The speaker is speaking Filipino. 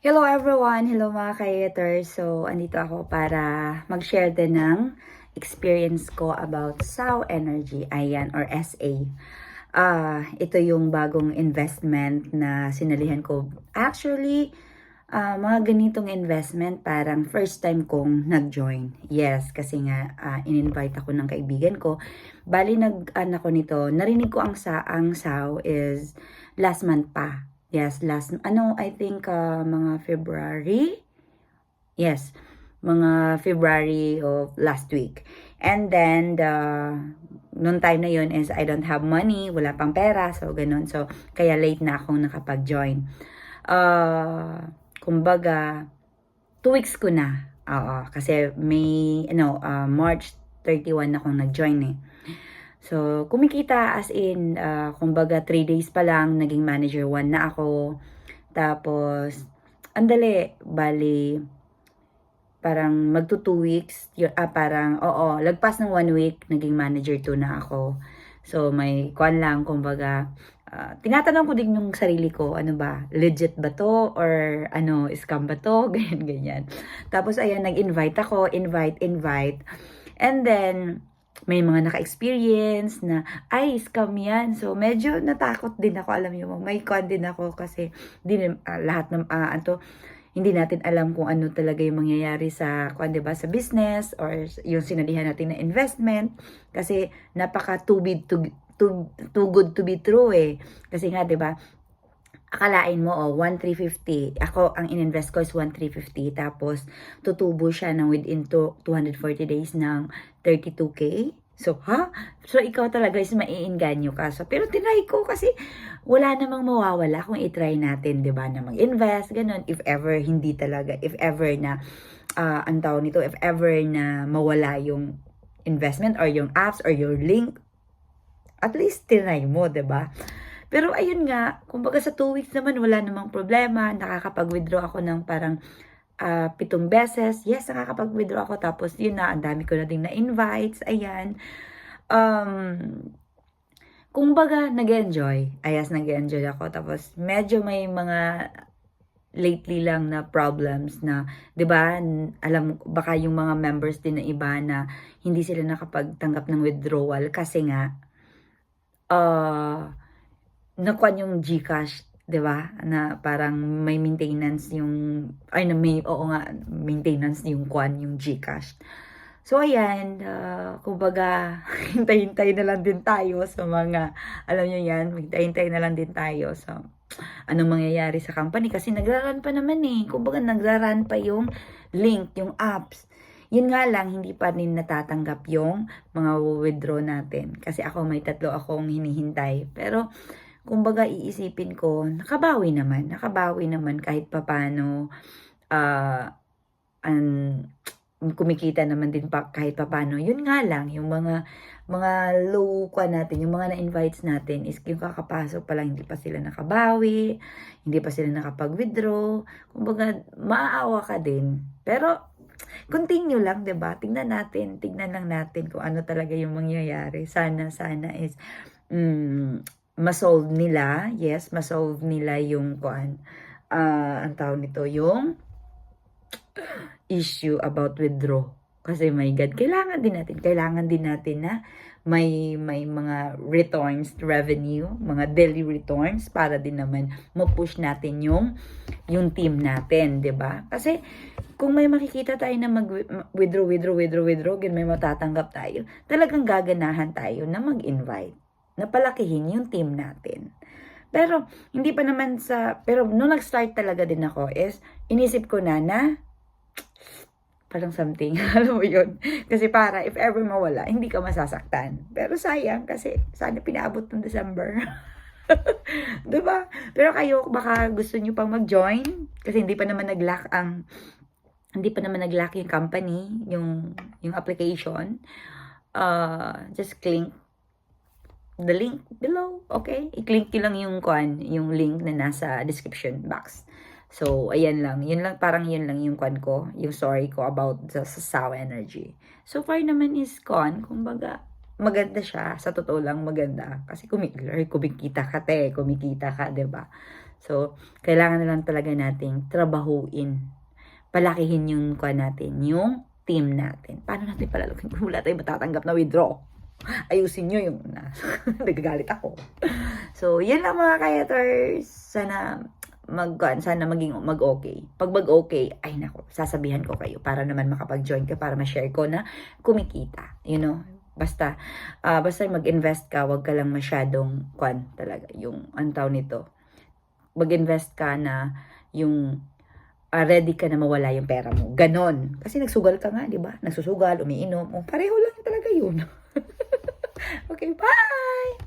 Hello everyone! Hello mga ka-haters! So, andito ako para mag-share din ng experience ko about SAO Energy, ayan, or SA. Ito yung bagong investment na sinalihan ko. Actually, mga ganitong investment, parang first time kong nag-join. Yes, kasi nga, in-invite ako ng kaibigan ko. Bali, nag-ano ko nito, narinig ko ang SAO is last month pa. Yes, I think mga February. Yes, mga February of last week. And then, noong time na yun is I don't have money, wala pang pera, so ganun. So, kaya late na akong nakapag-join. Kumbaga, 2 weeks ko na. Oo, kasi may, March 31 akong nag-join eh. So, kumikita as in, kumbaga 3 days pa lang, naging manager 1 na ako. Tapos, andali, bali, parang magto 2 weeks, lagpas ng 1 week, naging manager 2 na ako. So, may kwan lang, kumbaga, tinatanong ko din yung sarili ko, ano ba, legit ba to? Or ano, scam ba to? Ganyan, ganyan. Tapos, ayan, nag-invite ako, invite. And then, may mga naka-experience na, ay, scam yan. So, medyo natakot din ako, alam niyo mo, may kwan din ako kasi lahat ng, hindi natin alam kung ano talaga yung mangyayari sa, kwan, diba, sa business or yung sinalihan natin na investment. Kasi, napaka too good to be true eh. Kasi nga, diba, akalain mo, 1,350. Ako, ang ininvest ko is 1,350. Tapos, tutubo siya ng within 240 days ng 32K. So, So, ikaw talaga is maiinganyo ka. So, pero tinry ko kasi wala namang mawawala kung itry natin, di ba, na mag-invest, ganun. If ever na, ang tawag nito, if ever na mawala yung investment or yung apps or your link, at least tinry mo, di ba? Pero ayun nga, kumbaga sa 2 weeks naman wala namang problema. Nakakapag-withdraw ako ng parang 7 beses. Yes, nakakapag-withdraw ako. Tapos yun na, ang dami ko na din na invites. Ayan. Kumbaga, nag-enjoy. Nag-enjoy ako. Tapos medyo may mga lately lang na problems na, 'di ba? Alam, baka yung mga members din na iba na hindi sila nakapagtanggap ng withdrawal kasi nga nakuan yung GCash, 'di ba? Na parang may maintenance yung maintenance yung yung GCash. So ayan, kumbaga hintay-hintay na lang din tayo sa mga, alam niyo 'yan, hintay-hintay na lang din tayo sa anong mangyayari sa company kasi nagra-run pa naman eh. Kumbaga nagra-run pa yung link, yung apps. Yun nga lang, hindi pa rin natatanggap yung mga withdraw natin. Kasi ako, may 3 akong hinihintay. Pero, kumbaga iisipin ko, nakabawi naman kahit papano, kumikita naman din pa kahit papano. Yun nga lang, yung mga low natin, yung mga na-invites natin is yung kakapasok pa lang, hindi pa sila nakabawi, hindi pa sila nakapag-withdraw. Kumbaga, maaawa ka din. Pero, continue lang, 'di ba? Tingnan lang natin kung ano talaga yung mangyayari. Sana is ma-solve nila. Yes, ma-solve nila yung ang tawag nito, yung issue about withdraw. Kasi my God, kailangan din natin na may mga returns, revenue, mga daily returns para din naman ma-push natin yung team natin, 'di ba? Kasi kung may makikita tayo na mag-withdraw, may matatanggap tayo, talagang gaganahan tayo na mag-invite, na palakihin yung team natin. Pero, pero nung nag-start talaga din ako is, inisip ko na parang something, alam mo yun? Kasi para, if ever mawala, hindi ka masasaktan. Pero sayang, kasi sana pinaabot ng December. Diba? Pero kayo, baka gusto nyo pang mag-join, kasi hindi pa naman nag-lock yung company, yung application. Just click the link below, okay? I-click nyo lang yung link na nasa description box. So, ayan lang. Yun lang yung yung story ko about sa SAO Energy. So far naman is kumbaga, maganda siya. Sa totoo lang, maganda. Kasi kumikita ka, diba? So, kailangan na lang talaga nating trabahuin. Palakihin yung natin, yung team natin. Paano natin palalukin kung wala tayong matatanggap na withdraw? Ayusin nyo yung nagagalit ako. So, yan lang mga kayaters. Sana mag-okay. Pag mag-okay, ay nako, sasabihan ko kayo para naman makapag-join ka, para ma-share ko na kumikita. You know? Basta mag-invest ka, wag ka lang masyadong talaga. Yung antaw nito. Mag-invest ka na yung ready ka na mawala yung pera mo. Ganon. Kasi nagsugal ka nga, di ba? Nagsusugal, umiinom. Pareho lang talaga yun. Okay, bye!